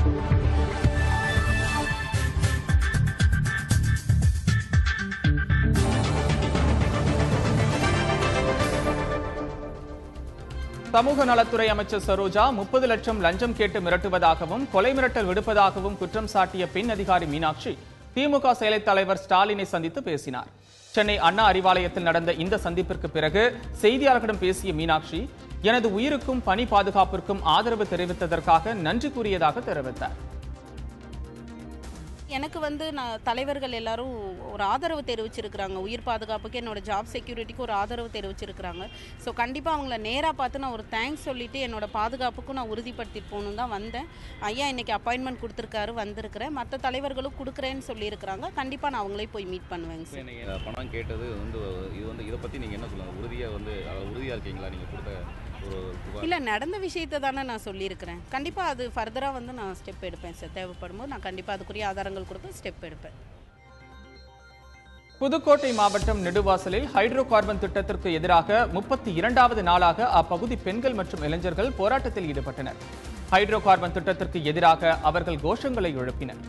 சமூக நலத்துறை அமைச்சர் சரோஜா 30 லட்சம் லஞ்சம் கேட்டு மிரட்டுவதாகவும் கொலை மிரட்டல் விடுப்பதாகவும் குற்றம் சாட்டிய பெண் அதிகாரி மீனாட்சி திமுக செயலைத் தலைவர் ஸ்டாலினை சந்தித்து பேசினார். சென்னை அண்ணா அறிவாலயத்தில் நடந்த இந்த சந்திப்பிற்கு பிறகு செய்தியாளர்களிடம் பேசிய மீனாட்சி, எனது உயிருக்கும் பணி பாதுகாப்பிற்கும் ஆதரவு தெரிவித்ததற்காக நன்றி கூறியதாக தெரிவித்தார். எனக்கு தலைவர்கள் எல்லாரும் ஒரு ஆதரவு தெரிவிச்சிருக்கிறாங்க. உயிர் பாதுகாப்புக்கு, என்னோட ஜாப் செக்யூரிட்டிக்கு ஒரு ஆதரவு தெரிவிச்சிருக்கிறாங்க. ஸோ கண்டிப்பாக அவங்கள நேராக பார்த்து நான் ஒரு தேங்க்ஸ் சொல்லிவிட்டு என்னோட பாதுகாப்புக்கும் நான் உறுதிப்படுத்திட்டு போகணும் தான் வந்தேன். ஐயா இன்னைக்கு அப்பாயின்மெண்ட் கொடுத்துருக்காரு, வந்திருக்கிறேன். மற்ற தலைவர்களும் கொடுக்குறேன்னு சொல்லியிருக்கிறாங்க. கண்டிப்பாக நான் அவங்களே போய் மீட் பண்ணுவேங்க சார். பணம் கேட்டது இதை பற்றி நீங்கள் என்ன சொல்லுங்கள்? உறுதியாக இருக்கீங்களா நீங்கள் கொடுத்த? இல்லை, நடந்த விஷயத்தை தானே நான் சொல்லியிருக்கிறேன். கண்டிப்பாக அது ஃபர்தராக நான் ஸ்டெப் எடுப்பேன் சார். தேவைப்படும் போது நான் கண்டிப்பாக அதுக்குரிய ஆதாரங்கள் கொடுப்பேன், ஸ்டெப் எடுப்பேன். புதுக்கோட்டை மாவட்டம் நெடுவாசலில் ஹைட்ரோ கார்பன் திட்டத்திற்கு எதிராக 32வது நாளாக அப்பகுதி பெண்கள் மற்றும் இளைஞர்கள் போராட்டத்தில் ஈடுபட்டனர். ஹைட்ரோ கார்பன் திட்டத்திற்கு எதிராக அவர்கள் கோஷங்களை எழுப்பினர்.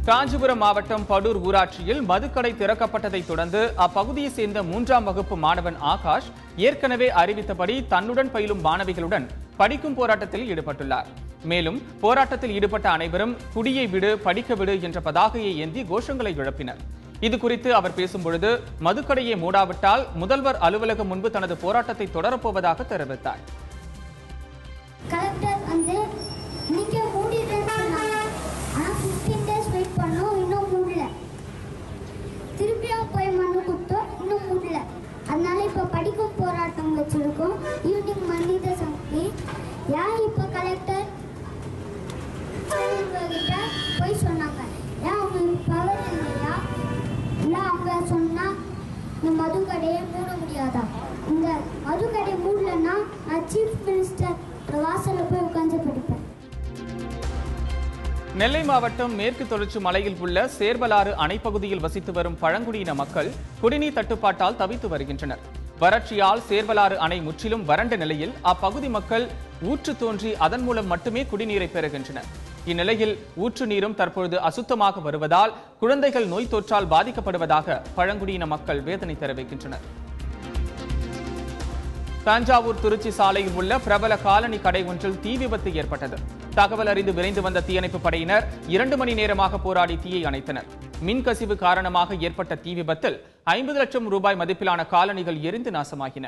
காஞ்சிபுரம் மாவட்டம் படூர் ஊராட்சியில் மதுக்கடை திறக்கப்பட்டதை தொடர்ந்து அப்பகுதியை சேர்ந்த 3ஆம் வகுப்பு மாணவன் ஆகாஷ் ஏற்கனவே அறிவித்தபடி தன்னுடன் பயிலும் மாணவிகளுடன் படிக்கும் போராட்டத்தில் ஈடுபட்டுள்ளார். மேலும் போராட்டத்தில் ஈடுபட்ட அனைவரும் குடியை விடு, படிக்க விடு என்ற பதாகையை ஏந்தி கோஷங்களை எழுப்பினர். இதுகுறித்து அவர் பேசும்பொழுது, மதுக்கடையை மூடாவிட்டால் முதல்வர் அலுவலகம் முன்பு தனது போராட்டத்தை தொடரப்போவதாக தெரிவித்தார். அதனால இப்ப படிக்கும் போராட்டம் வச்சிருக்கோம். ஈவினிங் மனித சக்தி ஏன் இப்ப கலெக்டர் கிட்ட போய் சொன்னாங்க, ஏன் அவங்க பவர் இல்லையா? இல்ல அவங்க சொன்னா இந்த மதுக்கடையை மூட முடியாதா? இந்த மதுக்கடை மூடலன்னா நான் சீஃப் மினிஸ்டர் வாசல்ல போய் உட்கார்ந்து படிப்பேன். நெல்லை மாவட்டம் மேற்கு தொடர்ச்சி மலையில் உள்ள சேர்வலாறு அணைப்பகுதியில் வசித்து வரும் பழங்குடியின மக்கள் குடிநீர் தட்டுப்பாட்டால் தவித்து வருகின்றனர். வறட்சியால் சேர்வலாறு அணை முற்றிலும் வறண்ட நிலையில் அப்பகுதி மக்கள் ஊற்று தோன்றி அதன் மூலம் மட்டுமே குடிநீரை பெறுகின்றனர். இந்நிலையில் ஊற்று நீரும் தற்பொழுது அசுத்தமாக வருவதால் குழந்தைகள் நோய் தொற்றால் பாதிக்கப்படுவதாக பழங்குடியின மக்கள் வேதனை தெரிவிக்கின்றனர். தஞ்சாவூர் திருச்சி சாலையில் உள்ள பிரபல காலனி கடை ஒன்றில் தீ விபத்து ஏற்பட்டது. தகவல் அறிந்து விரைந்து வந்த தீயணைப்பு படையினர் 2 மணி நேரமாக போராடி தீயை அணைத்தனர். மின்கசிவு காரணமாக ஏற்பட்ட தீ விபத்தில் 50 லட்சம் ரூபாய் மதிப்பிலான காலணிகள் எரிந்து நாசமாகின.